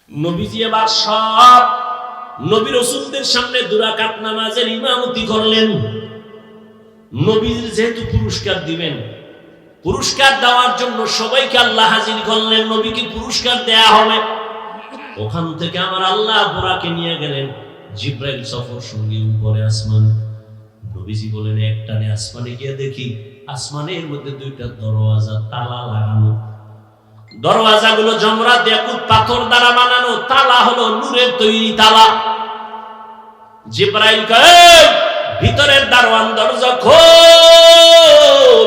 নবীজি এবার সব নবী রাসূলদের সামনে দুরাকাত নামাজের ইমামতি করলেন। নবীর যেহেতু পুরস্কার দিবেন, পুরস্কার দেওয়ার জন্য সবাইকে আল্লাহ হাজির করলেন, নবীকে পুরস্কার দেয়া হবে। ওখান থেকে আমার আল্লাহ বুরাকে নিয়ে গেলেন জিব্রাইল সফর সঙ্গী উপরে আসমান। নবীজি বলেন একটানে আসমানে গিয়ে দেখি আসমানের মধ্যে দুইটা দরওয়াজা তালা লাগানো। দরওয়াজাগুলো জমরাত ইয়াকুত পাথর দ্বারা বানানো, তালা হলো নূরের তৈরি তালা। জিব্রাইল কয় ভিতরের দারওয়ান দরজা খোল।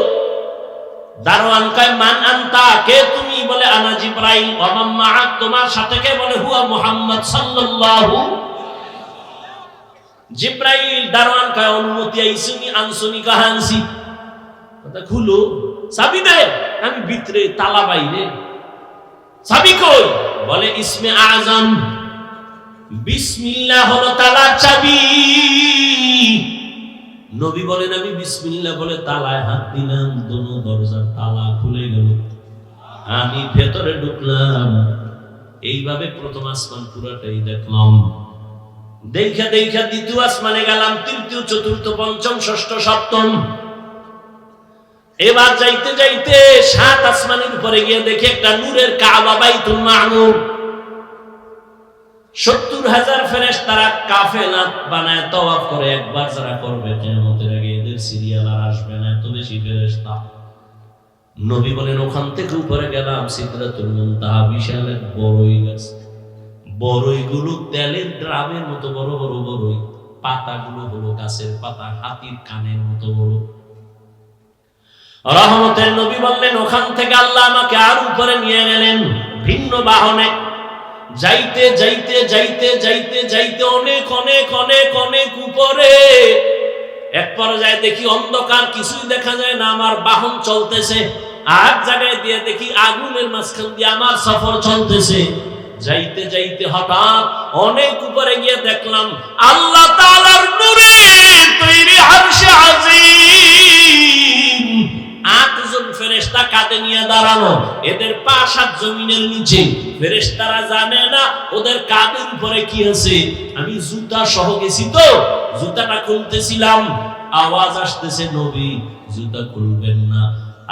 দারওয়ান কয় মান আনতা, কে তুমি? বলে আনা জিব্রাইল। ওয়া মান মাআক, তোমার সাথে কে? বলে হুয়া মুহাম্মদ সাল্লাল্লাহু। জিব্রাইল দারওয়ান কয় অনুমতি আইসুনি আনসুনি কাহানসি, কথা খুলো, চাবি দে। আমি ভিতরে, তালা বাইরে, চাবি কই? বলে ইসমে আযম, বিসমিল্লাহ হলো তালার চাবি। নবী বলেন আমি বিসমিল্লাহ বলে তালায় হাত দিলাম, দোনো দরজার তালা খুলে গেল, আমি ভেতরে ঢুকলাম। এইভাবে প্রথম আসমান পুরাটাই দেখলাম। দেখা দেখা দ্বিতীয় আসমানে গেলাম, তৃতীয়, চতুর্থ, পঞ্চম, ষষ্ঠ, সপ্তম। এবার যাইতে যাইতে সাত আসমানের উপরে গিয়ে দেখি একটা নূরের কাবা, বাইতুল মামুর। ৭০,০০০ ফেরেশতারা কাফেলা বানায় তওয়াফ করে। একবার যারা করবে কিয়ামতের আগে এদের সিরিয়াল আর আসবে না, এত বেশি ফেরেশতা। নবী বলেন ওখান থেকে উপরে গেলাম সিদরাতুল মুনতাহা, বিশাল এক বড়ই গাছ। বড়ইগুলো তেলের ড্রামের মতো বড় বড় বড়ই, পাতাগুলো হলো গাছের পাতা, হাতির কানের মতো বড়। রহমতের নবী বললেন ওখান থেকে আল্লাহ আমাকে আর উপরে নিয়ে গেলেন ভিন্ন বাহনে। যাইতে যাইতে যাইতে যাইতে যাইতে অনেক অনেক অনেক অনেক উপরে এক পর্যায়ে দেখি অন্ধকার, কিছুই দেখা যায় না, আমার বাহন চলতেছে। আর জায়গায় দিয়ে দেখি আগুনের মাঝখান দিয়ে আমার সফর চলতেছে। যাইতে যাইতে হঠাৎ অনেক উপরে গিয়ে দেখলাম আল্লাহ তাআলার নূরে তৈরি আরশে আজিম। ৮ জন ফেরেশতা কাঁধে নিয়ে দাঁড়ানো, এদের পা ৭ জমিনের নিচে। ফেরেশতারা জানে না ওদের কাঁধের উপরে কি আছে। আমি জুতা সহ গেছি, তো জুতাটা খুলতেছিলাম, আওয়াজ আসতেছে নবী জুতা খুলবেন না,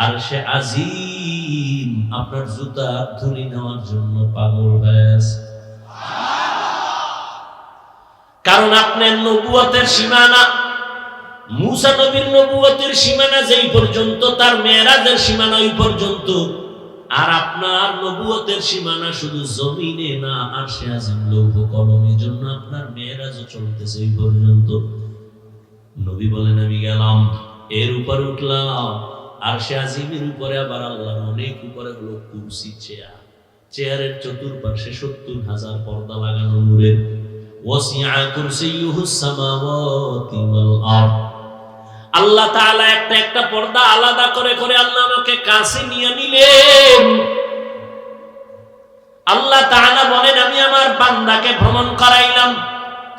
আরশে আজিম আপনার জুতা ধরে নেওয়ার জন্য পাগল হয়ে আছে। কারণ আপনার নবুয়তের সীমানা, মুসা নবীর নবুয়তের সীমানা যেই পর্যন্ত, তার মেরাজের সীমানা ওই পর্যন্ত। আর আপনার নবুয়তের সীমানা শুধু জমিনে না, আরশে আজিম লৌহ কলমের জন্য আপনার মেরাজও চলতেছে এই পর্যন্ত। নবী বলেন আমি গেলাম, এর উপরে উঠলাম, আরশে আজিমের উপরে আবার আল্লাহর অনেক উপরে হলো কুরসি, চেয়ার। চেয়ারের চতুর্পাশে ৭০,০০০ পর্দা লাগানো নূরের। ওয়াসিআ কুরসিয়ুহুস সামাওয়াতি ওয়াল আরদ। আল্লাহ তাআলা একটা একটা পর্দা আলাদা করে করে আল্লাহ আমাকে কাছে নিয়ে নিলেন। আল্লাহ তাআলা বলেন আমি আমার বান্দাকে ভ্রমণ করাইলাম।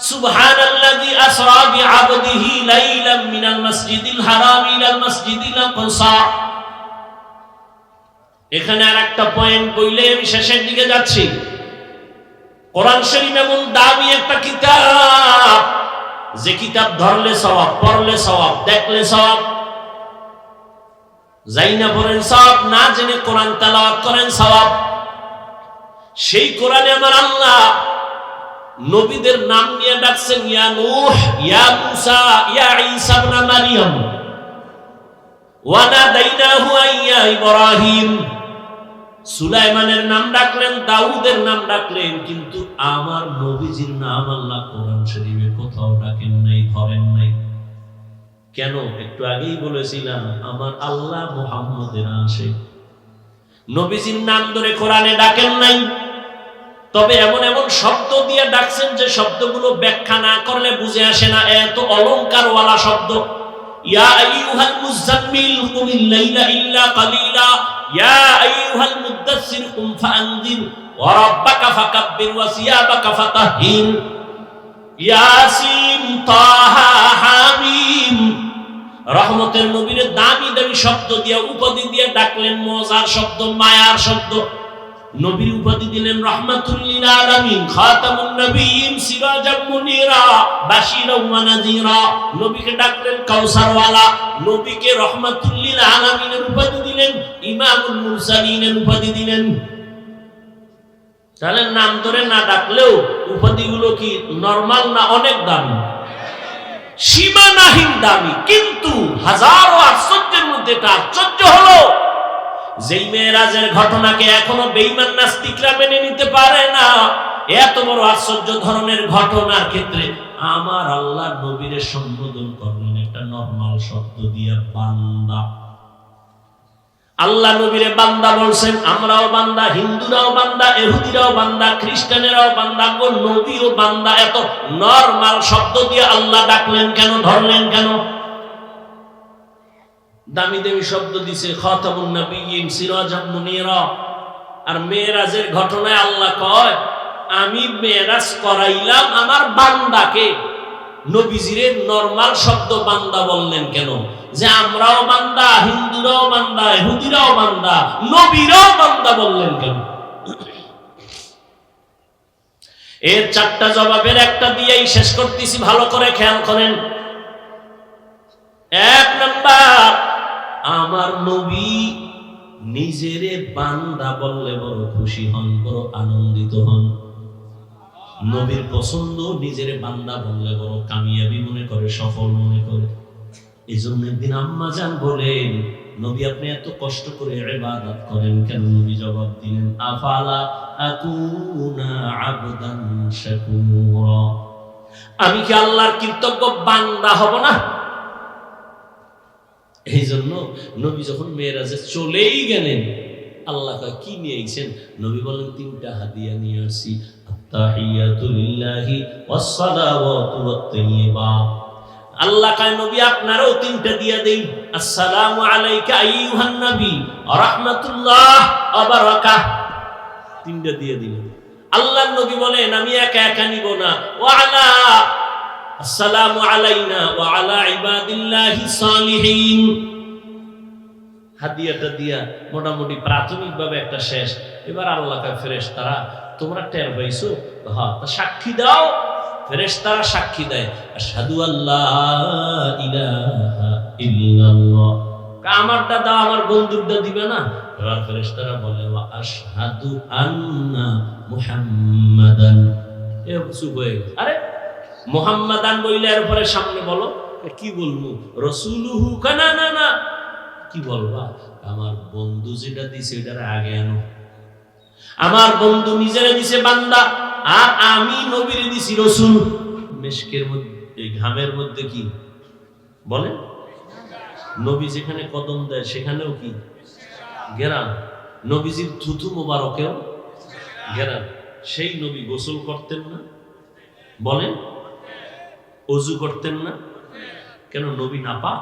সুবহানাল্লাযী আসরা বিআবদিহি লাইলাম মিনাল মাসজিদিল হারাম ইলাল মাসজিদিল আকসা। এখানে আরেকটা পয়েন্ট বইলে আমি শেষের দিকে যাচ্ছি। কোরআন শরীফ এমন দামি একটা কিতাব, যে কিতাব ধরলে সওয়াব, পড়লে সওয়াব, দেখলে সওয়াব। যাই না পড়েন সওয়াব, না জেনে কোরআন তেলাওয়াত করেন সওয়াব। সেই কোরআনে আমার আল্লাহ নবীদের নাম নিয়ে ডাকছেন, ইয়া নূহ, ইয়া মুসা, ইয়া ঈসা ইবনে মারইয়াম, ওয়া নাদাইনাহু ইয়া ইব্রাহিম। সুলাইমানের নাম ডাকলেন, দাউদের নাম ডাকলেন, কিন্তু আমার নবীজির নাম আল্লাহ কোরআন শরীফে কোথাও ডাকেন নাই, ধরেন নাই। কেন? একটু আগেই বলেছিলাম আমার আল্লাহ মুহাম্মদের আশিক। নবীজির নাম ধরে কোরআনে ডাকেন নাই, তবে এমন এমন শব্দ দিয়ে ডাকছেন যে শব্দগুলো ব্যাখ্যা না করলে বুঝে আসে না, এত অলংকারওয়ালা শব্দ। ইয়া আইয়ুহাল মুযাম্মিল কুমিল লাইলা ইল্লা কালিলা, ইয়া আইয়ুহাল মুদাসসির কুম ফাআনযির ওয়া রাব্বাকা ফাকাব্বির ওয়া সিয়াবাকা ফাতাহহির। ইয়াসিন, তাহা, হামিম। রহমতের নবীর দামি দামি শব্দ দিয়ে, উপাধি দিয়ে ডাকলেন, মজার শব্দ, মায়ার শব্দ। নবীর উপাধি দিলেন রাহমাতুল লিল আলামিন, খাতামুন নবিয়্যিন, সিরাজাম মুনীরা, বাশীরাও ওয়া নাযীরা। নবীকে ডাকলেন কাউসারওয়ালা, নবীকে রাহমাতুল লিল আলামিনের উপাধি দিলেন, ইমামুল মুরসালিনের উপাধি দিলেন। তাহলে নাম ধরে না ডাকলেও উপাধিগুলো কি নরমাল না অনেক দামি? সীমানাহীন দামি। কিন্তু হাজারো আশ্চর্যের মধ্যে একটা আশ্চর্য হলো, যেই মেরাজের ঘটনাকে এখনো বেঈমান নাস্তিকরা মেনে নিতে পারে না, এত বড় আশ্চর্য ধরনের ঘটনার ক্ষেত্রে আমার আল্লাহ নবীরে সম্বোধন করলেন একটা নরমাল শব্দ দিয়া, বান্দা। আল্লাহ নবীরে বান্দা বলছেন। আমরাও বান্দা, হিন্দুরাও বান্দা, ইহুদিরাও বান্দা, খ্রিস্টানেরাও বান্দা, নবীও বান্দা। এত নরমাল শব্দ দিয়ে আল্লাহ ডাকলেন কেন, ধরলেন কেন? দামি দামি শব্দ দিছে, খাতামুন নবিয়্যিন, সিরাজাম মুনীরা। আর মেরাজের ঘটনায় আল্লাহ কয়, আমি মেরাজ করাইলাম আমার বান্দাকে। নবীজিরে নরমাল শব্দ বান্দা বললেন কেন? যে আমরাও বান্দা, হিন্দুরাও বান্দা, ইহুদিরাও বান্দা, নবীরাও বান্দা বললেন কেন? এর চারটা জবাবের একটা দিয়েই শেষ করতেছি, ভালো করে খেয়াল করেন। এক নাম্বার, আমার নবী নিজেরে বান্দা বললে বড় খুশি হন, বড় আনন্দিত হন। নবীর পছন্দ, নিজেরে বান্দা বললে বড় কামিয়াবি মনে করে, সফল মনে করে। এই জন্য একদিন আম্মা জান বলেন, নবী আপনি এত কষ্ট করে ইবাদত করেন কেন? নবী জবাব দিলেন, আফালা আকুনা আবদান শাকুরা, আমি কি আল্লাহর কৃতজ্ঞ বান্দা হব না? এই জন্য নবী যখন মেরাজে চলেই গেলেন, আল্লাহ কয় কি নিয়ে গেছেন? নবী বলেন, তিনটা হাদিয়া নিয়ে আসছি, আত্তাহিয়াতু লিল্লাহি ওয়াস সালাওয়াতু ওয়াত তাইয়্যিবা। আল্লাহ কয় নবী আপনারও তিনটা দিয়া দেই, আসসালামু আলাইকা আইয়ুহান নবী ওয়া রাহমাতুল্লাহ ওয়া বারাকাহ, তিনটা দিয়ে দিলেন। আল্লাহর নবী বলেন, আমি একা একা নিব না, ওয়া আলা আসসালামু আলাইনা ওয়া আলা ইবাদিল্লাহিস সালিহিন। হাদিয়াটা দিয়া মোটামুটি প্রাথমিকভাবে একটা শেষ। এবার আল্লাহ কয়, ফেরেশতারা তোমরা টের পাইছো? হ্যাঁ, তা সাক্ষী দাও। ফেরেশতারা সাক্ষী দেয়, আশহাদু আল্লা ইলাহা ইল্লাল্লাহ। আমারটা দাও, আমার বন্ধুরটা দিবে না? এবার ফেরেশতারা বলে, ওয়া আশহাদু আন্না মুহাম্মাদান। এ চুপ হয়ে গেছে। আরে মুহাম্মাদান বইলে এর পরে সামনে বলো, কি বলবো? রাসূলুহু, না না না, কি বলবা? আমার বন্ধু যেটা দিছে এটার আগে আনো। আমার বন্ধু নিজেরে দিছে বান্দা, আর আমি নবীরে দিছি রাসূল। মেশকের মধ্যে, ঘামের মধ্যে কি বলে? নবী যেখানে কদম দেয় সেখানেও কি ঘেরান। নবীজির থুথু মোবারকেও ঘেরান। সেই নবী গোসল করতেন না? বলেন, অজু করতেন না? কেন? নবী নাপা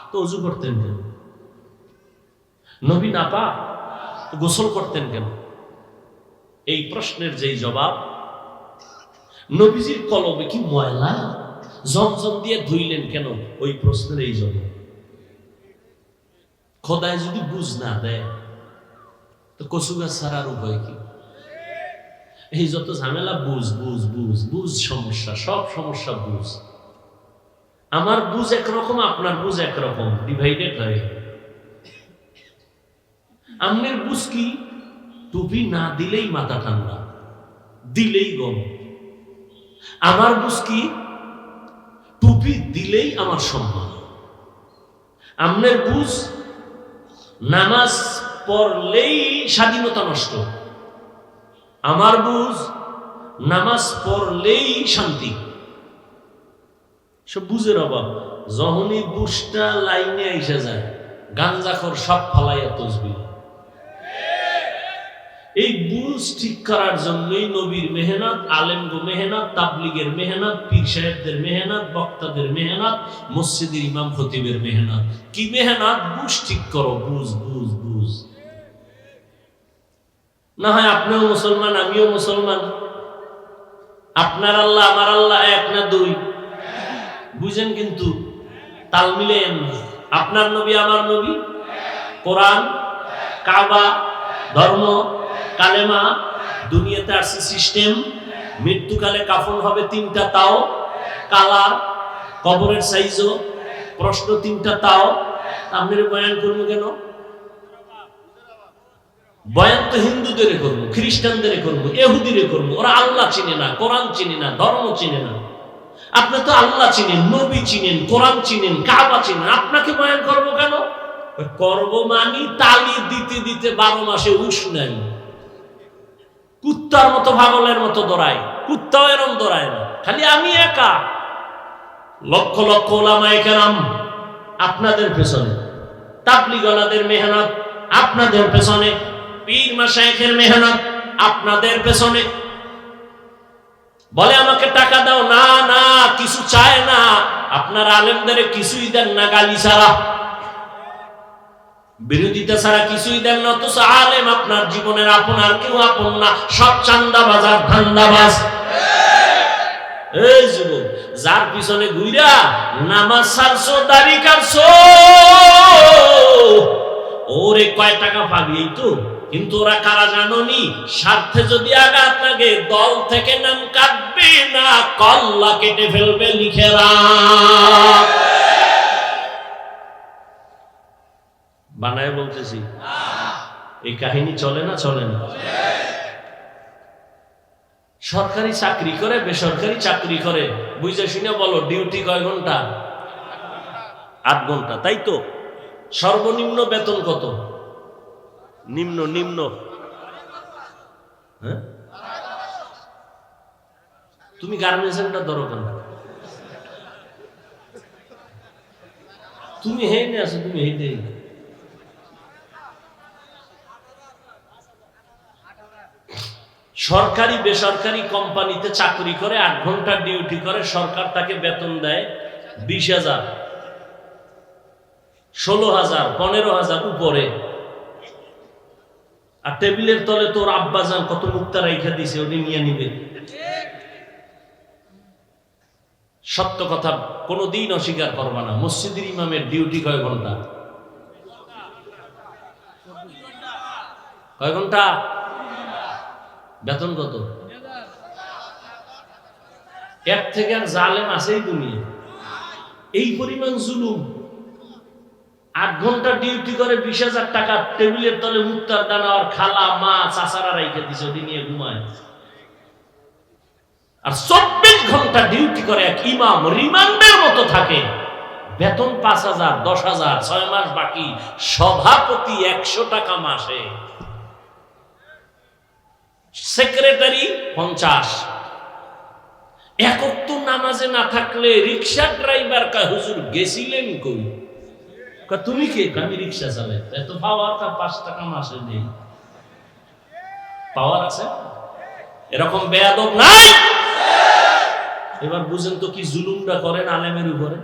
তো অজু করতেন কেন? নবী নাপা তো গোসল করতেন কেন? এই প্রশ্নের যেই জবাব, নবীজির কলবে কি ময়লা? জমজম দিয়ে ধুইলেন কেন? ওই প্রশ্নের এই জবাব। খোদায় যদি বুঝ না দেয় তো কচু গাছ ছাড়ার উপায় কি? এই যত ঝামেলা, বুঝ বুঝ বুঝ বুঝ, সমস্যা, সব সমস্যা বুঝ। আমার বুঝ একরকম, আপনার বুঝ একরকম, ডিভাইডেড হয়। আমনের বুঝ কি? টুপি না দিলেই মাথা ঠান্ডা, দিলেই গরম। আমার বুঝ কি? টুপি দিলেই আমার সম্মান। আমনের বুঝ নামাজ পড়লেই স্বাধীনতা নষ্ট। আমার বুঝ নামাজ পড়লেই শান্তি। সব বুঝের অভাব। যখনই বুঝটা লাইনে এসে যায়, গাঞ্জাখোর সব ফালাইয়া তসবিহ। এই বুঝ ঠিক করার জন্যই নবীর মেহনত, আলেমগো মেহনত, তাবলিগের মেহনত, পীর সাহেবদের মেহনত, বক্তাদের মেহনত, মসজিদের ইমাম খতিবের মেহনত। কি মেহনত? বুঝ ঠিক করো, বুঝ বুঝ বুঝ। না হয় আপনিও মুসলমান, আমিও মুসলমান, আপনার আল্লাহ আমার আল্লাহ এক না দুই? বুঝেন কিন্তু তাল মিলেন না। আপনার নবী আমার নবী, কোরআন, কাবা, ধর্ম, কালেমা, দুনিয়াতে আসছে সিস্টেম, মৃত্যুকালে কাফন হবে 3টা, তাও কালার, কবরের সাইজও, প্রশ্ন 3টা, তাও আপনার বয়ান করবো কেন? বয়ান তো হিন্দুদের করবো, খ্রিস্টানদের করবো, ইহুদিরে করবো। ওরা আল্লাহ চিনে না, কোরআন চিনে না, ধর্ম চিনে না। আপনি তো আল্লাহ চিনেন, নবী চিনেন, কোরআন চিনেন, কাবা চিনেন, আপনাকে বয়ান করবো কেন? করব মানি তালি দিতে দিতে 12 মাসে উঠ নাই, কুত্তার মতো পাগলের মতো দৌড়ায়। কুত্তাও এরম দৌড়ায় না, খালি আমি একা। লক্ষ লক্ষ ওলামায়ে কেরাম আপনাদের পেছনে, তাবলীগওয়ালাদের মেহনত আপনাদের পেছনে, পীর মাশায়েখের মেহনত আপনাদের পেছনে। বলে আমাকে টাকা দাও, না না, কিছু চায় না। আপনার আলেমদের কিছুই দেন না, গালি ছাড়া, বিরোধিতা ছাড়া কিছুই দেন না। অথচ আলেম আপনার জীবনের আপন, আর কেউ আপন না, সব চান্দাবাজ আর ধান্দাবাজ। এই যুবক, যার পিছনে ঘুইরা নামাজ ছাড়ছো, দাড়ি কাটছো, ওরে কয় টাকা পাবি এই তো। কিন্তু ওরা কারা জানোনি? স্বার্থে যদি আঘাত লাগে দল থেকে নাম কাটবে না, কল্লা কেটে ফেলবে, লিখে রাখ। বানায় বলতেছি, এই কাহিনী চলে না? চলে না? সরকারি চাকরি করে, বেসরকারি চাকরি করে, বুঝে শুনে বলো, ডিউটি কয় ঘন্টা? 8 ঘন্টা, তাই তো? সর্বনিম্ন বেতন কত? নিম্ন নিম্ন, হ্যাঁ? তুমি গার্মেন্টসটা ধরো কেন? তুমি হেঁটে আসো, তুমি হেঁটে। সরকারি বেসরকারি কোম্পানিতে চাকরি করে, 8 ঘন্টা ডিউটি করে, সরকার তাকে বেতন দেয় 20,000, 16,000, 15,000 উপরে। আর টেবিলের তলে তোর আব্বাজান কত মুক্তা রাইখা দিছে, ওটি নিয়ে নিবে। সত্য কথা কোনদিন অস্বীকার করবা না। মসজিদের ইমামের ডিউটি কয় ঘন্টা? কয় ঘন্টা? বেতন কত? এর থেকে আর জালেম আছেই দুনিয়া? এই পরিমাণ জুলুম। 8 ঘন্টা ডিউটি করে 20,000 টাকা, টেবিলের তলে মুক্তার দানা আর খালা মা চাচারা রাইখে দিছে, ওটি নিয়ে ঘুমায়। আর 24 ঘন্টা ডিউটি করে এক ইমাম, রিমান্ডের মতো থাকে, বেতন 5,000, 10,000, 6 মাস বাকি, সভাপতি 100 টাকা মাসে, সেক্রেটারি 50। একক তো নামাজে না থাকলে রিক্সা ড্রাইভার কা হুজুর গেছিলেন কই? তুমি কে? আমি রিক্সা চালাই। এত পাওয়ার, তার 5 টাকা মাসে নেই, পাওয়ার আছে? এরকম বেয়াদব নাই? এবার বুঝেন তো কি জুলুমটা করেন আলেমের উপরে।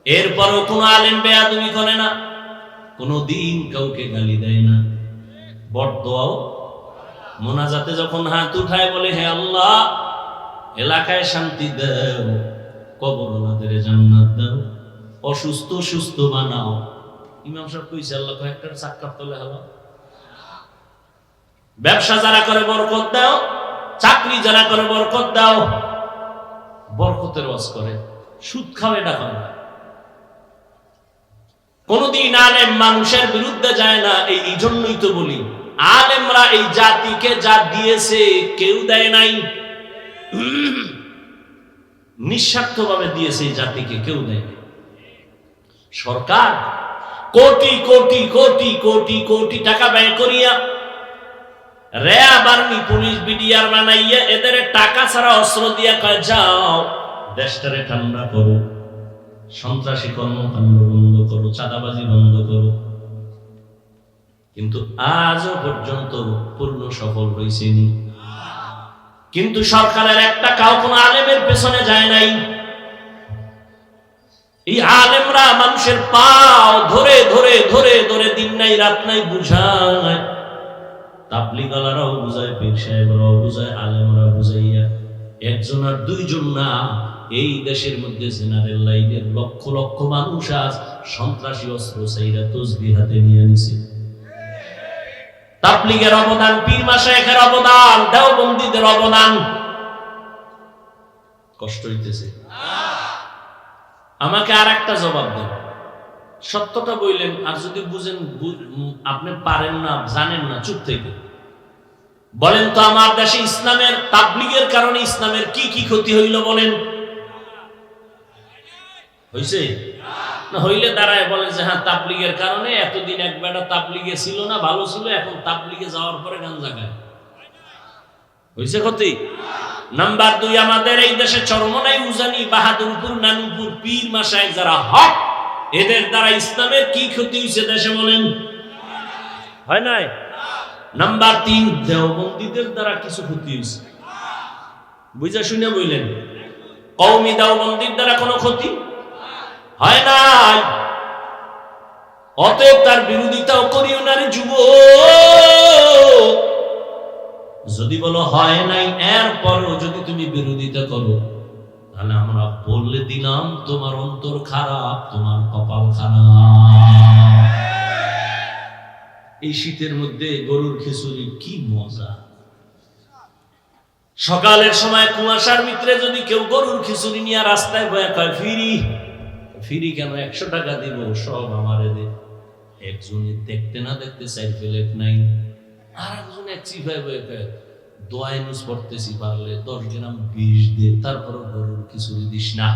এরপরও কোন আলেম বেয়াদবি করে না, কোনদিন কাউকে গালি দেয় না, বরদোয়াও। মোনাজাতে যখন হাত উঠায় বলে, হে আল্লাহ, এলাকায় শান্তি দাও, কবরওয়ালাদের জান্নাত দাও, অসুস্থ সুস্থ বানাও। ইমাম সাহেব কইছে, আল্লাহ কয়েকটার সাক্ষাৎ তোলে হলো। ব্যবসা যারা করে বরকত দাও, চাকরি যারা করে বরকত দাও, বরকতের ওয়াজ করে। সুদ খাওয়া এটা করে না। কোনদিন আলেম মানুষের বিরুদ্ধে যায় না। এই জন্যই তো বলি, আলেমরা এই জাতিকে যা দিয়েছে কেউ দেয় নাই, নিঃস্বার্থভাবে দিয়েছে এই জাতিকে, কেউ দেয় নাই। সরকার কোটি কোটি কোটি কোটি কোটি টাকা ব্যয় করিয়া র্যাব, আর্মি, পুলিশ, বিডিআর বানাইয়া এদের টাকা ছাড়া অস্ত্র দিয়া কয়, যাও দেশটারে ঠান্ডা করো, সন্ত্রাসী কর্মকাণ্ড বন্ধ করো, চাঁদাবাজি বন্ধ করো। কিন্তু আজও পর্যন্ত পূর্ণ সফল হয়েছেনি। কিন্তু সরকারের একটা কাউ কোন আলেমের পেছনে যায় নাই। এই আলেমরা মানুষের পাও ধরে ধরে ধরে ধরে দিন নাই রাত নাই বুঝায়। তাবলীগওয়ালারাও বুঝায়, পীর সাহেবরাও বুঝায়, আলেমরা বুঝাইয়া, একজন আর দুইজন না, এই দেশের মধ্যে জেনারেল লাইনের লক্ষ লক্ষ মানুষ আজ সন্ত্রাসী অস্ত্র চাইরা তসবিহ হাতে নিয়ে নিছে। তাবলীগের অবদান, পীর মাশায়েখের অবদান, দেওবন্দীদের অবদান। কষ্ট হইতেছে? আমাকে আর একটা জবাব দেন, সত্যটা বললেন, আর যদি বুঝেন আপনি পারেন না, জানেন না, চুপ থেকে বলেন তো, আমার দেশে ইসলামের তাবলীগের কারণে ইসলামের কি কি ক্ষতি হইল বলেন? হইছে না? হইলে দাঁড়ায় বলে যে হ্যাঁ, তাবলীগের কারণে এতদিন এক বেটা তাবলীগে ছিল না, ভালো ছিল, এখন তাবলীগে যাওয়ার পরে গাঞ্জা খায়। হইছে ক্ষতি? নাম্বার 2, আমাদের এই দেশে চরমনাই, উজানি, বাহাদুরপুর, নানুপুর পীর মাশায়েখ যারা হক, এদের দ্বারা ইসলামের কি ক্ষতি হইছে দেশে বলেন? হয় নাই? নাম্বার 3, দেওবন্দীদের দ্বারা কিছু ক্ষতি হইছে। বুঝা শুনে বললেন, কওমি দেওবন্দির দ্বারা কোনো ক্ষতি হয় নাই। অতএব তার বিরোধিতাও করিও না রে যুবক। যদি বলো হয় নাই, এরপরও যদি তুমি বিরোধিতা করো, তাহলে আমরা বললে দিলাম তোমার অন্তর খারাপ, তোমার কপাল খারাপ। এই শীতের মধ্যে গরুর খিচুড়ি কি মজা! সকালের সময় কুয়াশার ভিতরে যদি কেউ গরুর খিচুড়ি নিয়ে রাস্তায় বয়ে কয় ফিরি, ফিরি কেন, 100 টাকা দিব, সব আমারে দে। একজনের দেখতে না দেখতে 4 প্লেট নাই, আর একজন এক চিপায় বয়ে কয় দোয়ায় নুস পড়তেছি, পারলে 10 গ্রাম বিষ দে, তারপর গরুর খিচুড়ি দিস না।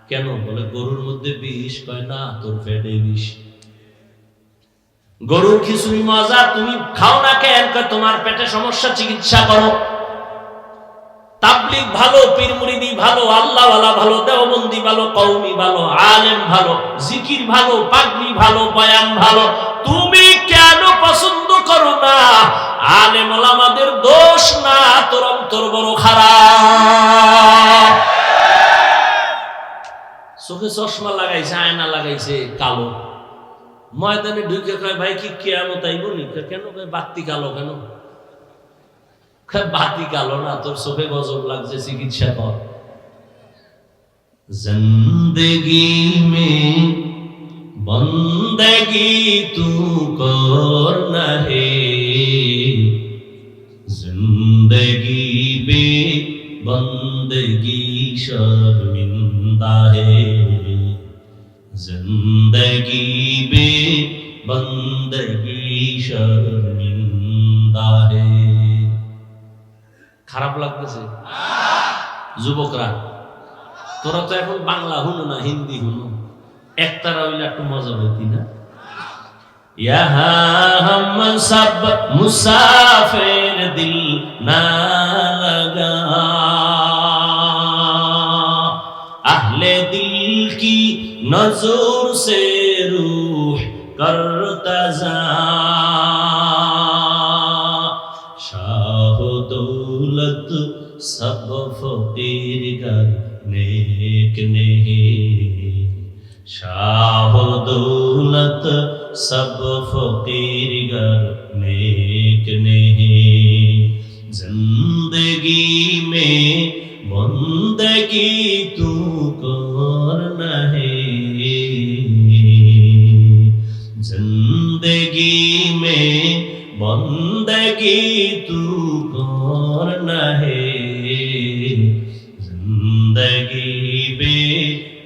কেন? বলে গরুর মধ্যে বিষ। কয় না, তোর পেটে বিষ। গরুর খিচুড়ি মজা, তুমি খাও না কেন? কয় তোমার পেটে সমস্যা, চিকিৎসা করো। তাবলীগ ভালো, পীর মুরিদি ভালো, আল্লাহওয়ালা ভালো, দেওবন্দি ভালো, কওমি ভালো, আলেম ভালো, জিকির ভালো, পাগড়ি ভালো, বয়ান ভালো, তুমি কেন পছন্দ করো না? আলেম ওলামাদের দোষ না, তোর অন্তর বড় খারাপ। চোখে চশমা লাগাইছে, আয়না লাগাইছে কালো, ময়দানে ঢুকে কয় ভাই কি কিয়ামত আইব নি? কেন? বাতি কালো কেন? বাতি কালো না, তোর চোখে গজব লাগছে, চিকিৎসা কর। জিন্দেগি মে বন্দেগি তু করনা হে, জিন্দেগি বে বন্দেগি শর্মিন্দা হে, জিন্দেগি বে বন্দেগি শর্মিন্দা হে। খারাপ লাগতেছে? যুবকরা, তোরা তো এখন বাংলা হুনো না, হিন্দি হুনো, একতারা হইলে একটু মজা হইতি না? ইহা হাম সব মুসাফির দিল না লাগা, আহলে দিল কি নজর সে রূহ করতা যা, শাহ দৌলত সব ফকির ঘর নেক নেহি, শাহ দৌলত সব ফকির ঘর নেক নেহি, জিন্দগি মে বন্দगी तू करना है, जिंदगी में बंदगी तू करना है, जिंदगी बे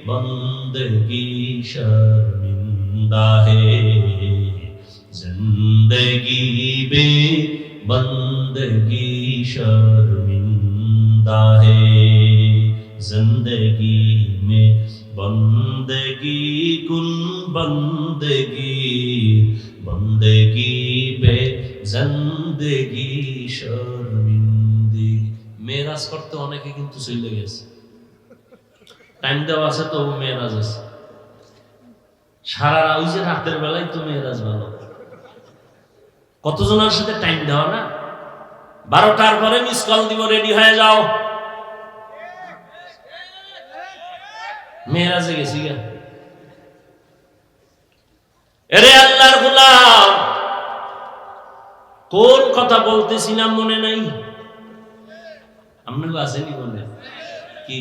बंदगी शर्मिंदा है, जिंदगी बे बंदगी शर्मिंदा है, जिंदगी में बंदगी कुल बंदगी, बंदगी बे जिंदगी शर्मिंदगी। মেরাজ করতে অনেকে কিন্তু চলে গেছে, টাইম দেওয়া আছে তো মেরাজ আছে, সারা ওই যে রাতের বেলায় তো মেরাজ ভালো। কতজনের সাথে টাইম দেওয়া না, 12টার পরে মিস কল দিব, রেডি হয়ে যাও, মেরাজে গেছি গা। এরে আল্লাহর গোলাম, কোন কথা বলতেছিলাম মনে নাই? আপনাকে আসেনি মনে? কি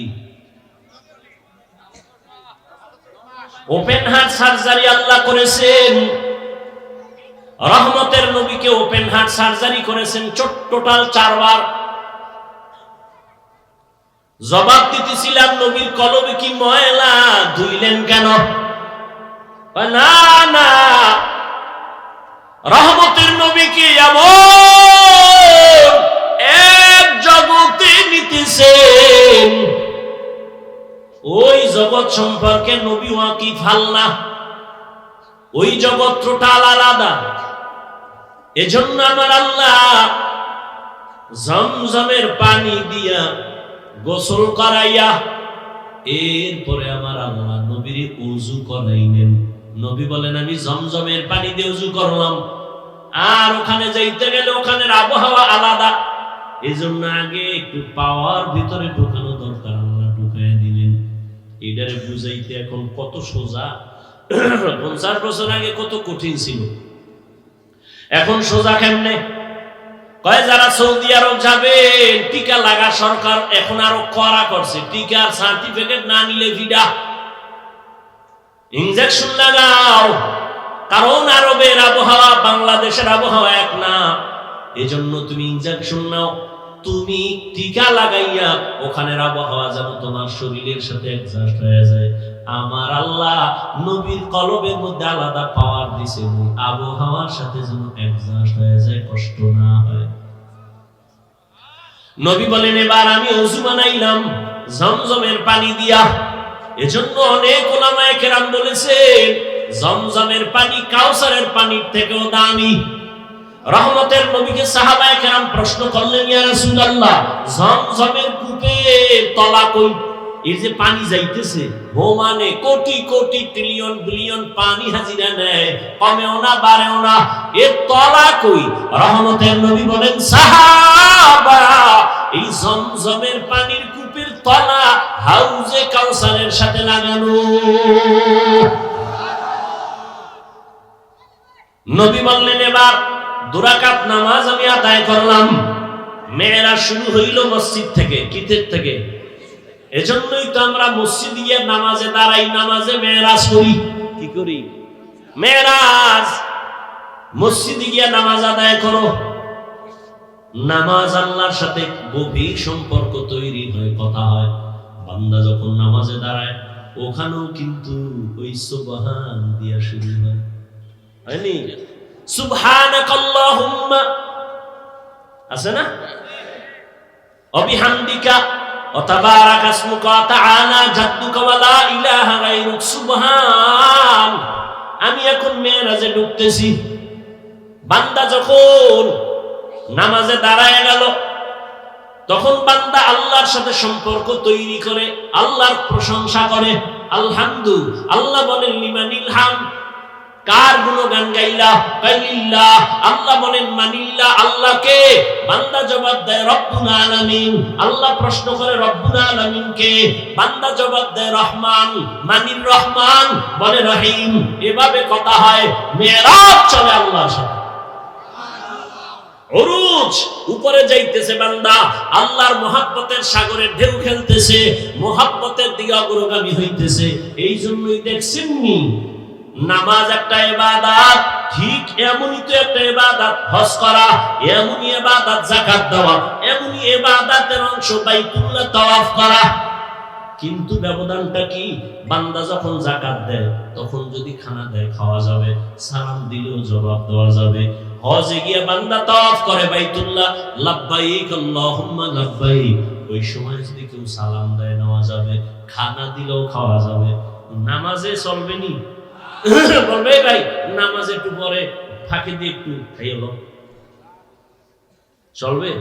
ওপেন হার্ট সার্জারি আল্লাহ করেছেন, রহমতের নবীকে ওপেন হার্ট সার্জারি করেছেন টোটাল 4 বার। জবাব দিতেছিলাম নবীর কলবে কি ময়লা, ধুইলেন কেন? না না, রহমতের নবীকে এমন এক জগতে নিতেছেন, ওই জগৎ সম্পর্কে নবী ওয়াকিফ না, ওই জগৎ টোটাল আলাদা। এজন্য আমার আল্লাহ জমজমের পানি দিয়া গোসল করাইয়া এরপরে আমার আল্লাহ নবীর ওযু করাইলেন। নবী বলেন আমি জমজমের পানি দিয়ে ওযু করলাম, আর ওখানে যাইতে গেলে ওখানের আবহাওয়া আলাদা, এজন্য আগে একটু পাওয়ার ভিতরে ঢোকানো দরকার, আল্লাহ ঢুকাইয়া দিলেন। এটারে বুঝাইতে এখন কত সোজা, 50 বছর আগে কত কঠিন ছিল, এখন সোজা কেমনে? কয় যারা সৌদি আরব যাবে টিকা লাগা, সরকার এখন আরো কড়া করছে, টিকার সার্টিফিকেট না নিলে ভিডা, ইনজেকশন লাগাও, কারণ আরবের আবহাওয়া বাংলাদেশের আবহাওয়া এক না, এজন্য তুমি ইনজেকশন নাও, তুমি টিকা লাগাইয়া ওখানের আবহাওয়া যেন তোমার শরীরের সাথে অ্যাডজাস্ট হয়ে যায়। আমার আল্লাহ নবীর কলবের মধ্যে আলাদা পাওয়ার দিছে, আবহাওয়ার সাথে যেন অ্যাডজাস্ট হয়ে যায়, কষ্ট না হয়। নবী বলেন এবার আমি ওযু বানাইলাম জমজমের পানি দিয়া। এজন্য অনেক উলামায়ে কেরাম বলেছেন জমজমের পানি কাউসারের পানির থেকেও দামি। রহমতের নবীকে সাহাবায়ে কেরাম প্রশ্ন করলেন, ইয়া রাসূলুল্লাহ জমজমের কূপের তলা কই? এই যে পানি যাইতেছে, মানে কোটি কোটি ট্রিলিয়ন বিলিয়ন পানি হাজিরা নেয়, কমেও না বাড়েও না, এর তলা কই? রহমতের নবী বলেন সাহাবা এই জমজমের পানির কূপের তলা হাউজে কাউসারের সাথে লাগানো। নবী বললেন এবার 2 রাকাত নামাজ আমি আদায় করলাম। মেয়েরাজ শুরু হইল মসজিদ থেকে, কিতের থেকে। এজন্যই তো আমরা মসজিদ গিয়ে নামাজে দাঁড়াই, নামাজে মেয়েরাজ করি। কি করি? মেয়েরাজ। মসজিদে গিয়ে নামাজ আদায় করো। নামাজ আল্লাহর সাথে গভীর সম্পর্ক তৈরি হয়, কথা হয়। বান্দা যখন নামাজে দাঁড়ায় ওখানেও কিন্তু ওই সুবহান দিয়া শুরু হয়, হয়নি? সুবহানাকাল্লাহুম্মা আছে না, অবিহামদিকা ওয়া তাবারাকা ইসমুকা ওয়া তাআলা জাদ্দুকা ওয়া লা ইলাহা গায়রুক। সুবহান। আমি এখন মেরাজে ঢুকতেছি। বান্দা যখন নামাজে দাঁড়ায় গেল তখন বান্দা আল্লাহর সাথে সম্পর্ক তৈরি করে, আল্লাহর প্রশংসা করে। আলহামদুলিল্লাহ, আল্লাহ বলেন লিমানিল হামদ, কার গুণগান গাইলা? কাইলিল্লাহ। আল্লাহ বলেন মানিল্লাহ, আল্লাহকে। বান্দা জবাব দেয় রব্বুল আলামিন। আল্লাহ প্রশ্ন করে রব্বুল আলামিন কে? বান্দা জবাব দেয় রহমান। মানির রহমান, বলে রহিম। এভাবে কথা হয়, মেরাজ চলে আল্লাহর সাথে। উরুজ, উপরে যাইতেছে বান্দা, আল্লাহর মহব্বতের সাগরে ঢেউ খেলতেছে, মহব্বতের দিকে অগ্রগামী হইতেছে। এই জন্যই দেখছেননি নামাজ একটা ইবাদত, ঠিক এমনই তো একটা ইবাদত হজ করা, এমনই ইবাদত যাকাত দেওয়া, এমনই ইবাদতের অংশ বাইতুল্লাহ তাওয়াফ করা। কিন্তু ব্যবধানটা কি? বান্দা যখন যাকাত দেয় তখন যদি খানা দেয় খাওয়া যাবে, সালাম দিলেও জবাব দেওয়া যাবে। হজে গিয়ে বান্দা তাওয়াফ করে বাইতুল্লাহ, লাব্বাইক আল্লাহুম্মা লাব্বাইক, ওই সময় যদি কেউ সালাম দেয় নেওয়া যাবে, খানা দিলেও খাওয়া যাবে। নামাজে চলবে নি? বলবে ভাই নামাজে একটু পরে ফাঁকি দিয়ে একটু খাই হলো, চলবে?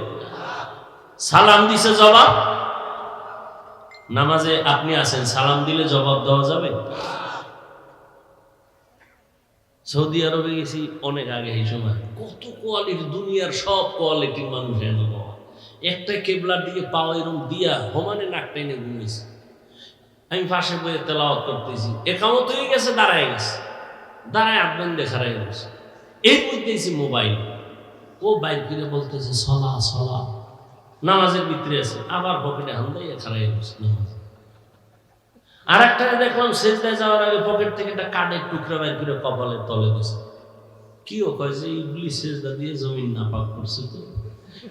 সালাম দিছে জবাব, নামাজে আপনি আছেন, সালাম দিলে জবাব দেওয়া যাবে? সৌদি আরবে গেছি অনেক আগে, এই সময় কত কোয়ালিটি, দুনিয়ার সব কোয়ালিটির মানুষ এনে বাবা। একটা কেবলার দিকে পাওয়া এরকম দিয়া হমানে নাক টেনে ঘুমিয়েছে। আমি পাশে বইয়ে তেলাওয়াত করতেছি, একামত হয়ে গেছে, দাঁড়ায় গেছে, দাঁড়ায় আটবেন দেখা রায় গেছে। এই মধ্যেছি মোবাইল, ও বাইর করে বলতেছে সলা সলা, নামাজের ভিতরে আছে, আবার পকেটে হান্দাই খারাই গেছে নামাজ। আর একটা দেখলাম সেজদায় যাওয়ার আগে পকেট থেকে একটা কাঠের টুকরা বাইর করে কপালের তলে দিয়েছে। কিও কয় যে ইবলিস সেজদা দিয়ে জমিন নাপাক করছে, তো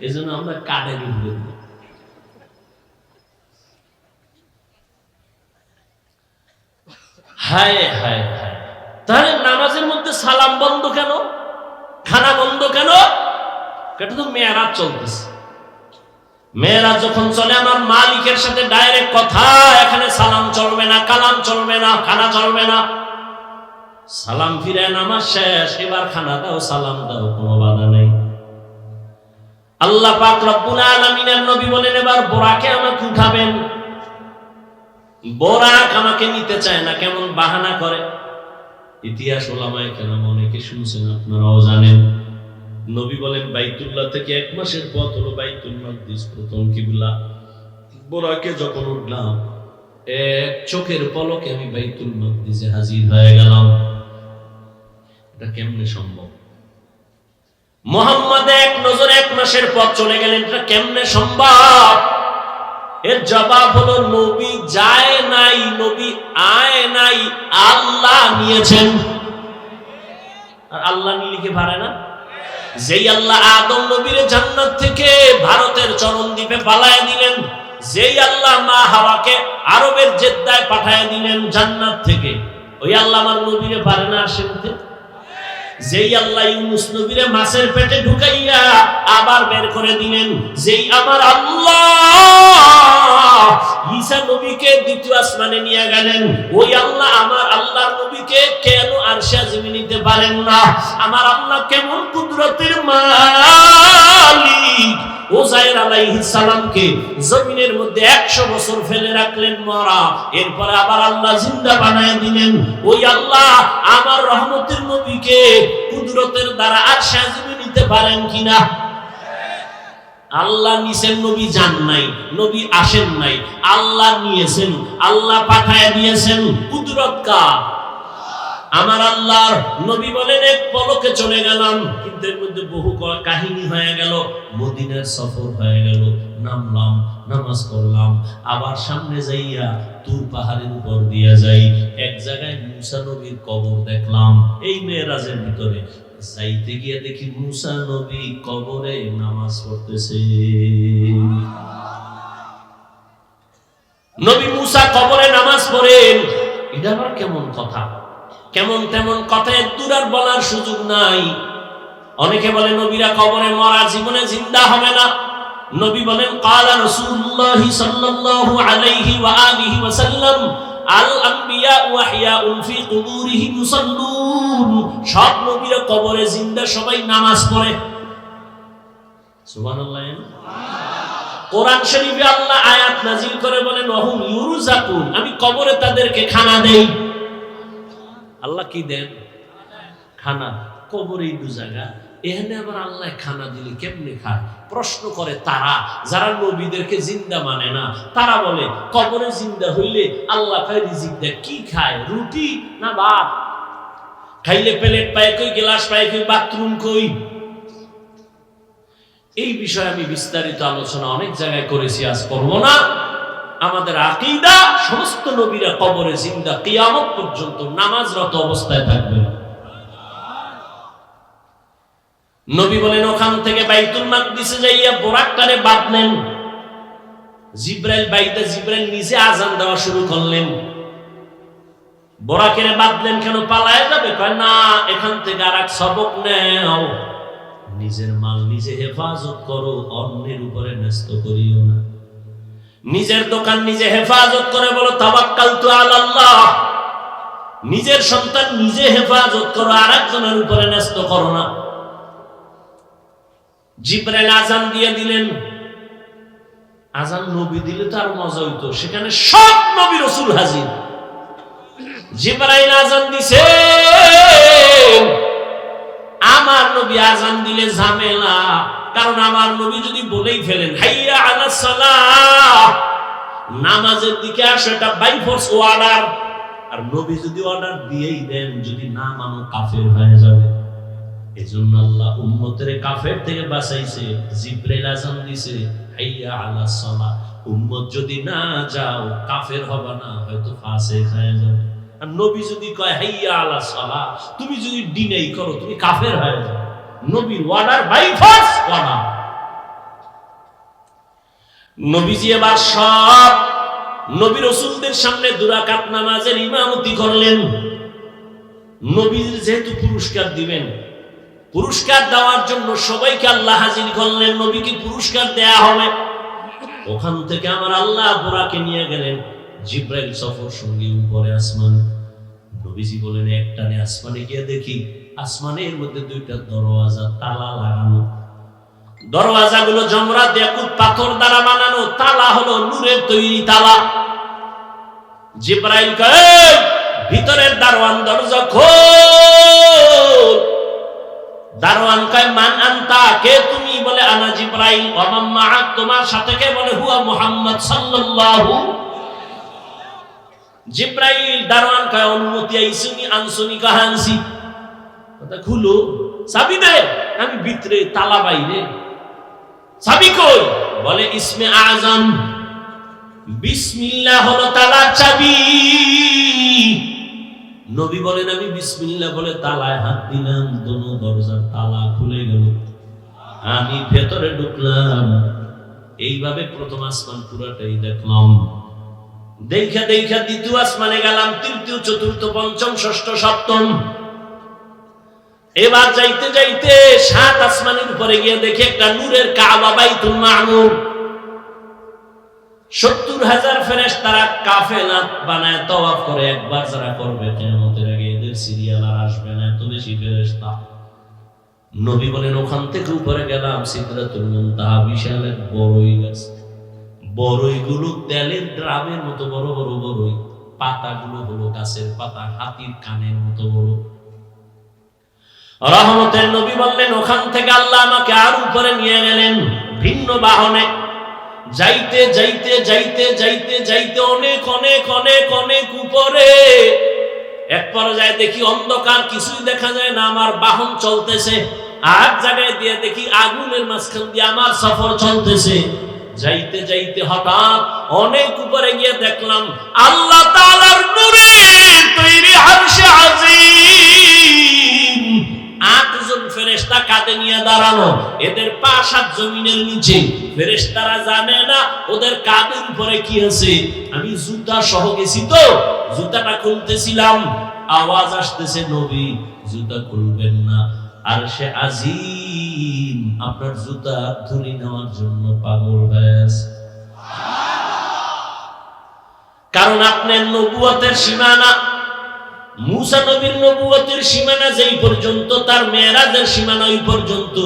এজন্য আমরা কাদের উপরে দিই। হায় হায় হায়, তাহলে নামাজের মধ্যে সালাম বন্ধ কেন, খানা বন্ধ কেন? এটা তো মেরাজ চলতেছে। মেরাজ যখন চলে আমার মালিকের সাথে ডাইরেক্ট কথা, এখানে সালাম চলবে না, কালাম চলবে না, খানা চলবে না। সালাম ফিরে নামাজ শেষ, এবার খানা দাও, সালাম দাও, কোনো বাধা নেই। আল্লাহ পাক রব্বুল আলামিনের নবী বলেন, এবার বোরাকে আমাকে উঠাবেন। বোরাক আমাকে নিতে চায় না, কেমন বাহানা করে। ইতিহাস ওলামায়ে কেরাম অনেকে শুনছেন, আপনারাও জানেন। নবী বলেন, বাইতুল্লাহ থেকে 1 মাসের পথ হলো বাইতুল মাকদিস, প্রথম কিবলা। বোরাকে যখন উঠলাম, এক চোখের পলকে আমি বাইতুল মাকদিসে হাজির হয়ে গেলাম। এটা কেমনে সম্ভব? মুহাম্মদ এক নজরে 1 মাসের পথ চলে গেলেন, এটা কেমনে সম্ভব? এর জবাব হলো, নবী যায় নাই, নবী আয় নাই, আল্লাহ নিয়েছেন। আর আল্লাহ নিলে কি পারে না? যেই আল্লাহ আদম নবীরে জান্নাত থেকে ভারতের চরণ দ্বীপে পালায় দিলেন, যেই আল্লাহ মা হাওয়াকে আরবের জেদ্দায় পাঠায় দিলেন জান্নাত থেকে, ওই আল্লাহ আমার নবীরে পারে না আসেনতে? যেই আল্লাহ ইউনূস নবীরে মাছের পেটে ঢুকাইয়া আবার বের করে দিলেন, যেই আমার আল্লাহ ঈসা নবীকে দ্বিতীয় আসমানে নিয়ে গেলেন, ওই আল্লাহ আমার আল্লাহর নবীকে কেন আরশে আজিমে নিতে পারেন না? আমার আল্লাহ কেমন কুদরতের মালিক! উযাইর আলাইহিস সালামকে জমিনের মধ্যে 100 বছর ফেলে রাখলেন মরা, এরপরে আবার আল্লাহ জিন্দা বানায় দিলেন। ওই আল্লাহ আমার রহমতের নবীকে কুদরতের দ্বারা আরশে আজিমে নিতে পারেন কিনা? আল্লাহ নিছেন, নবী যান নাই, নবী আসেন নাই, আল্লাহ নিয়েছেন, আল্লাহ পাঠায় দিয়েছেন। কুদরত কার? আমার আল্লাহর। নবী বলেন, এক পলকে চলে গেলাম, কিন্তু এর মধ্যে বহু কাহিনী হয়ে গেল। মদিনার সফর হয়ে গেল, নামলাম, নামাজ পড়লাম, আবার সামনে যাইয়া তুর পাহাড়ের উপর দিয়া যাই, এক জায়গায় মুসা নবীর কবর দেখলাম। এই মেরাজের ভিতরে যাইতে গিয়ে দেখি মুসা নবী কবরে নামাজ পড়তেছে। নবী মুসা কবরে নামাজ পড়েন, এটা আবার কেমন কথা? কেমন তেমন কথা দূর আর বলার সুযোগ নাই। অনেকে বলে নবীরা কবরে মরা, জীবনে জিন্দা হবে না। নবী বলেন, ক্বালা রাসূলুল্লাহ সাল্লাল্লাহু আলাইহি ওয়া আলিহি ওয়াসাল্লাম, আল আম্বিয়া ওয়াহিয়াউন ফি কুবুরিহিম ইউসাল্লুন। সব নবীরা কবরে জিন্দা, সবাই নামাজ পড়ে। সুবহানাল্লাহ। কোরআন শরীফে আল্লাহ আয়াত নাযিল করে বলেন, ওয়াহুম ইউরযাকুন, আমি কবরে তাদেরকে খানা দেই। আল্লাহ কি দেন? খানা। কবরেই দু জায়গা, এখানে আবার আল্লাহ খানা দিলে কেমনে খায়? প্রশ্ন করে তারা, যারা নবীদেরকে জিন্দা মানে না। তারা বলে, কবরে জিন্দা হইলে আল্লাহ খায় রিজিক দেয়। কি খায়? রুটি না ভাত? খাইলে প্লেট পায় কই, গ্লাস পায় কই, বাথরুম কই? এই বিষয়ে আমি বিস্তারিত আলোচনা অনেক জায়গায় করেছি, আজ করব না। আমাদের আকীদা, সমস্ত নবীরা কবরে জিন্দা, কিয়ামত পর্যন্ত নামাজরত অবস্থায় থাকবেন। নবী বলেন, ওখান থেকে বাইতুল মাকদিসে যাইয়া বোরাকটারে বাঁধলেন। জিব্রাইল বাইতে, জিব্রাইল নিজে আজান দেওয়া শুরু করলেন। বোরাকের বাঁধলেন কেন? পালায় যাবে? কয় না, এখান থেকে আরেক সবক নেও। নিজের মাল নিজে হেফাজত করো, অন্যের উপরে ন্যস্ত করিও না। নিজের দোকান নিজে হেফাজত করে বলো, তাওয়াক্কালতু আলাল্লাহ। নিজের সন্তান নিজে হেফাজত করো, আরেকজনের উপরে ন্যস্ত করো না। জিব্রাইল আজান দিয়ে দিলেন। আজান নবী দিলে তো আর মজা হইতো, সেখানে সব নবী রাসূল হাজির। জিব্রাইল আজান দিছে, আমার নবী আজান দিলে ঝামেলা। কারণ আমার নবী যদি বলেই ফেলেন হাইয়া আলাস সালাহ, নামাজের দিকে আসো, এটা বাই ফোর্স অর্ডার। আর নবী যদি অর্ডার দিয়েই দেন, যদি না মানো কাফের হয়ে যাবে। এজন্য আল্লাহ উম্মতের কাফের থেকে বাঁচাইছে। জিব্রাইল আযান দিছে, হাইয়া আলাস সালাহ। উম্মত যদি না যাও, কাফের হবে না, হয়তো ফাসিক হয়ে যাবে। আর নবী যদি কয় হাইয়া আলা সালাহ, তুমি যদি ডিনাই করো তুমি কাফের হয়ে যাও। নবীর অর্ডার বাই ফোর্স অর্ডার। নবীজি এবার সব নবী রাসূলদের সামনে 2 রাকাত নামাজের ইমামতি করলেন। নবীর যেহেতু পুরস্কার দিবেন, পুরস্কার দেওয়ার জন্য সবাইকে আল্লাহ হাজির করলেন। নবীকে পুরস্কার দেয়া হবে। ওখান থেকে আমার আল্লাহ বুরাকে নিয়ে গেলেন। জিব্রাইল সফর সঙ্গে উপরে আসমান। নবীজি বলেন একটানে আসমানে গিয়ে দেখি আসমানের মধ্যে 2টা দরওয়াজা তালা লাগানো। দরওয়াজাগুলো জমরাত ইয়াকুত পাথর দ্বারা বানানো, তালা হলো নূরের তৈরি তালা। জিব্রাইল কয় ভিতরের দারওয়ান দরজা খোল। দারওয়ান কয় মান আনতা, কে তুমি? বলে আনা জিব্রাইল। ওয়া মান মা'আক, তোমার সাথে কে? বলে হুয়া মুহাম্মদ সাল্লাল্লাহু। জিব্রাইল দারওয়ান কয় অনুমতি আইসুনি আনসুনি কাহানসি, কথা খুলো, চাবি দে। আমি ভিতরে, তালা বাইরে, চাবি কই? বলে ইসমে আযম, বিসমিল্লাহ হলো তালার চাবি। নবী বলেন আমি বিসমিল্লাহ বলে তালায় হাত দিলাম, দোনো দরজার তালা খুলে গেল। আমি ভেতরে ঢুকলাম। এইভাবে প্রথম আসমান পুরাটাই দেখলাম। দেখা দেখা দ্বিতীয় আসমানে গেলাম, তৃতীয়, চতুর্থ, পঞ্চম, ষষ্ঠ, সপ্তম। এবার যাইতে যাইতে 7 আসমানের উপরে গিয়ে দেখি একটা নূরের কাবা, বাইতুল মামুর। 70,000 ফেরেশতারা কাফেলা বানায় তওয়াফ করে। একবার যারা করবে কিয়ামতের আগে এদের সিরিয়াল আর আসবে না, এত বেশি ফেরেশতা। নবী বলেন ওখান থেকে উপরে গেলাম সিদরাতুল মুনতাহা, বিশাল এক বড়ই গাছ। বড়ইগুলো তেলের ড্রামের মতো বড় বড় বড়ই, পাতাগুলো হলো গাছের পাতা, হাতির কানের মতো বড়। রহমতের নবী বললেন ওখান থেকে আল্লাহ আমাকে আর উপরে নিয়ে গেলেন ভিন্ন বাহনে। যাইতে যাইতে যাইতে যাইতে যাইতে অনেক অনেক অনেক অনেক উপরে এক পর্যায়ে দেখি অন্ধকার, কিছুই দেখা যায় না। আমার বাহন চলতেছে। আর জায়গায় দিয়ে দেখি আগুনের মাঝখান দিয়ে আমার সফর চলতেছে। যাইতে যাইতে হঠাৎ অনেক উপরে গিয়ে দেখলাম আল্লাহ তাআলার নূরে তৈরি আরশে আজিম। 8 জন ফেরেশতা কাঁধে নিয়ে দাঁড়ানো, এদের পা 7 জমিনের নিচে। ফেরেশতারা জানে না ওদের কাঁধের উপরে কি আছে। আমি জুতা সহ গেছি তো, জুতাটা খুলতেছিলাম, আওয়াজ আসতেছে নবী জুতা খুলবেন না, আরশে আজিম আপনার জুতা ধরে নেওয়ার জন্য পাগল হয়ে আছে। কারণ আপনার নবুয়তের সীমানা, মুসা নবীর নবুয়তের সীমানা যেই পর্যন্ত, তার মেরাজের সীমানা ওই পর্যন্ত।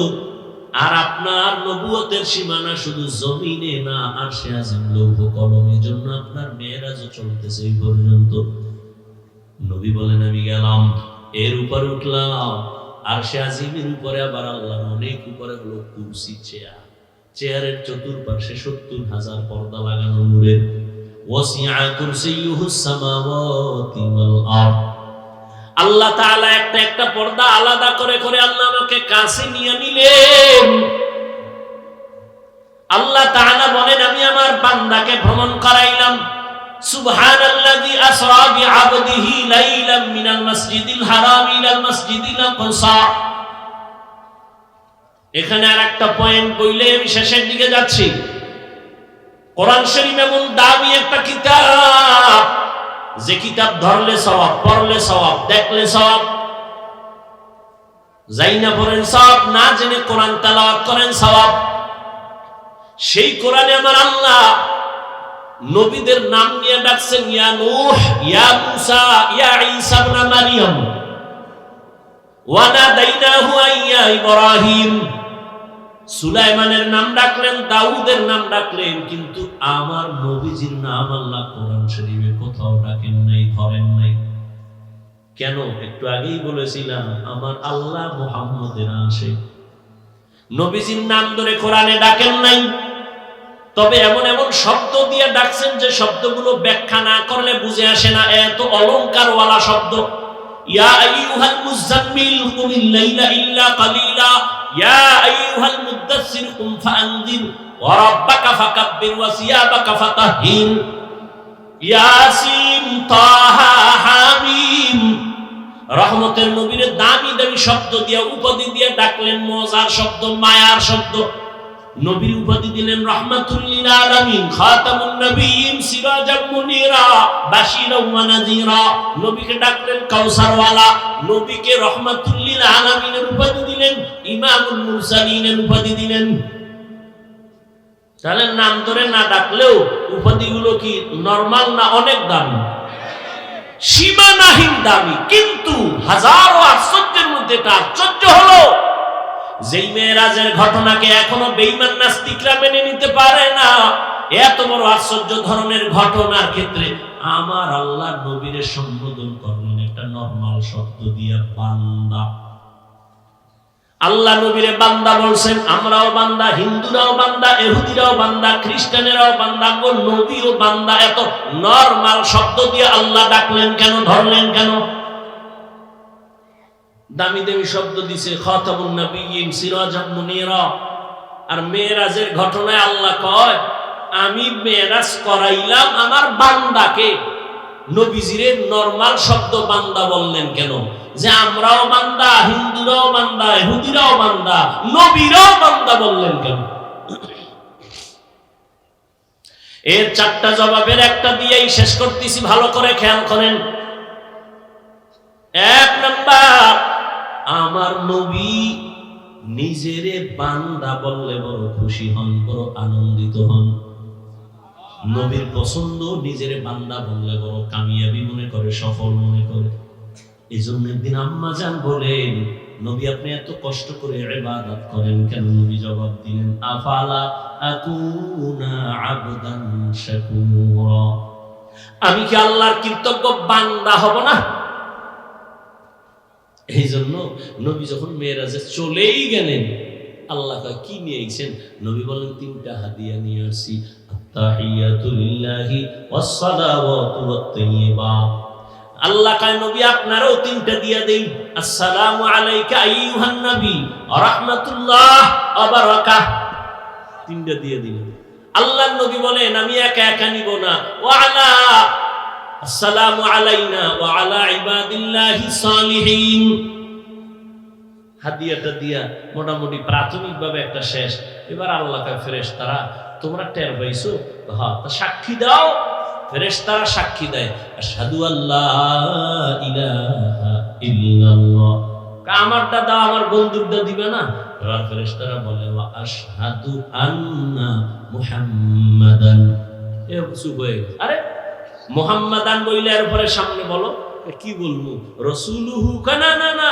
আর আপনার নবুয়তের সীমানা শুধু জমিনে না, আরশে আজিম লৌহ কলমের জন্য আপনার মেরাজও চলতেছে এই পর্যন্ত। নবী বলেন আমি গেলাম, এর উপরে উঠলাম। আরশে আজিমের উপরে আবার আল্লাহর অনেক উপরে হলো কুরসি, চেয়ার। চেয়ারের চতুর্পাশে 70,000 পর্দা লাগানো নূরের। ওয়াসিআ কুরসিয়ুহুস সামাওয়াতি ওয়াল আরদ। আল্লাহ তাআলা একটা একটা পর্দা আলাদা করে করে আল্লাহ আমাকে কাছে নিয়ে নিলেন। আল্লাহ তাআলা বলেন আমি আমার বান্দাকে ভ্রমণ করাইলাম। সুবহানাল্লাযী আসরা বিআবদিহি লাইলাম মিনাল মাসজিদিল হারাম ইলাল মাসজিদিল আকসা। এখানে আরেকটা পয়েন্ট বইলে আমি শেষের দিকে যাচ্ছি। কোরআন শরীফ এমন দামি একটা কিতাব, যে কিতাব ধরলে সওয়াব, পড়লে সওয়াব, দেখলে সওয়াব। যাই না পড়েন সওয়াব, না জেনে কোরআন তেলাওয়াত করেন সওয়াব। সেই কোরআনে আমার আল্লাহ নবীদের নাম নিয়ে ডাকছেন, ইয়া নূহ, ইয়া মুসা, ইয়া ঈসা ইবনে মারইয়াম, ওয়া নাদাইনাহু ইয়া ইব্রাহিম। সুলাইমানের নাম ডাকলেন, দাউদের নাম ডাকলেন, কিন্তু আমার নবীজির নাম আল্লাহ কোরআন শরীফে কোথাও ডাকেন নাই, ধরেন নাই। কেন? একটু আগেই বলেছিলাম আমার আল্লাহ মুহাম্মদের আশিক। নবীজির নাম ধরে কোরআনে ডাকেন নাই, তবে এমন এমন শব্দ দিয়ে ডাকছেন যে শব্দগুলো ব্যাখ্যা না করলে বুঝে আসে না, এত অলংকারওয়ালা শব্দ। ইয়া আইয়ুহাল মুযাম্মিল কুমিল লাইলা ইল্লা কালিলা, ইয়া আইয়ুহাল মুদাসসির কুম ফাআনযির ওয়া রাব্বাকা ফাকাব্বির ওয়া সিয়াবাকা ফাতাহহির। ইয়াসিন, তাহা, আলামিন। রহমতের নবীরে দামি দামি শব্দ দিয়া উপাধি দিয়া ডাকলেন, মজার শব্দ, মায়ার শব্দ। নবীর উপাধি দিলেন রাহমাতুল লিল আলামিন, খাতামুন নবিয়্যিন, সিরাজাম মুনীরা, বাশীরাও ওয়া নাযীরা। নবীকে ডাকলেন কাউসারওয়ালা। নবীকে রাহমাতুল লিল আলামিনের উপাধি দিলেন, ইমামুল মুরসালিনের উপাধি দিলেন। তাহলে নাম ধরে না ডাকলেও উপাধিগুলো কি নরমাল না অনেক দামি? সীমানাহীন দামি। কিন্তু হাজারো আশ্চর্যের মধ্যে একটা আশ্চর্য হলো, যেই মেরাজের ঘটনাকে এখনো বেঈমান নাস্তিকরা মেনে নিতে পারে না, এত বড় আশ্চর্য ধরনের ঘটনার ক্ষেত্রে আমার আল্লাহ নবীরে সম্বোধন করলেন একটা নরমাল শব্দ দিয়া, বান্দা। আল্লাহ নবীরে বান্দা বলছেন। আমরাও বান্দা, হিন্দুরাও বান্দা, ইহুদিরাও বান্দা, খ্রিস্টানেরাও বান্দা, নবীও বান্দা। এত নরমাল শব্দ দিয়ে আল্লাহ ডাকলেন কেন, ধরলেন কেন? দামি দামি শব্দ দিছে, খাতামুন নবিয়্যিন, সিরাজাম মুনীরা। আর মেরাজের ঘটনায় আল্লাহ কয়, আমি মেরাজ করাইলাম আমার বান্দাকে। নবীজিরে নরমাল শব্দ বান্দা বললেন কেন? যে আমরাও বান্দা, হিন্দুরাও বান্দা, ইহুদিরাও বান্দা, নবীরাও বান্দা বললেন কেন? এর চারটা জবাবের একটা দিয়েই শেষ করতেছি, ভালো করে খেয়াল করেন। এক নাম্বার, আমার নবী নিজেরে বান্দা বললে বড় খুশি হন, বড় আনন্দিত হন। নবীর পছন্দ, নিজেরে বান্দা বললে বড় কামিয়াবি মনে করে, সফল মনে করে। এই জন্য একদিন আম্মা জান বলেন, নবী আপনি এত কষ্ট করে ইবাদত করেন কেন? নবী জবাব দিলেন, আফালা আকুনা আবদান শাকুরা, আমি কি আল্লাহর কৃতজ্ঞ বান্দা হব না? এই জন্য নবী যখন মেরাজে চলেই গেলেন, আল্লাহ কয় কি নিয়ে গেছেন? নবী বলেন, তিনটা হাদিয়া নিয়ে আসছি, আত্তাহিয়াতু লিল্লাহি ওয়াস সালাওয়াতু ওয়াত তাইয়্যিবা। আল্লাহ কয় নবী আপনারও তিনটা দিয়া দেই, আসসালামু আলাইকা আইয়ুহান নবী ওয়া রাহমাতুল্লাহ ওয়া বারাকাতুহু, তিনটা দিয়ে দিলেন। আল্লাহর নবী বলেন, আমি একা একা নিব না, ওয়া আলা আসসালামু আলাইনা ওয়া আলা ইবাদিল্লাহিস সালিহিন। হাদিয়াটা দিয়া মোটামুটি প্রাথমিকভাবে একটা শেষ। এবার আল্লাহ কয়, ফেরেশতারা তোমরা টের পাইছো? হ্যাঁ, তা সাক্ষী দাও। ফেরেশতারা সাক্ষী দেয়, আশহাদু আল্লা ইলাহা ইল্লাল্লাহ। আমারটা দাও, আমার বন্ধুরটা দিবে না? এবার ফেরেশতারা বলে, ওয়া আশহাদু আন্না মুহাম্মাদান। এ চুপ হয়ে গেছে। আরে মুহাম্মাদান বইলে এর পরে সামনে বলো, কি বলবো? রাসূলুহু, না না না,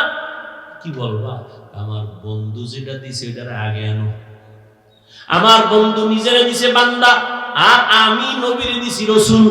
কি বলবা? আমার বন্ধু যেটা দিছে এটার আগে আনো। আমার বন্ধু নিজেরে দিছে বান্দা, আর আমি নবীরে দিছি রাসূল।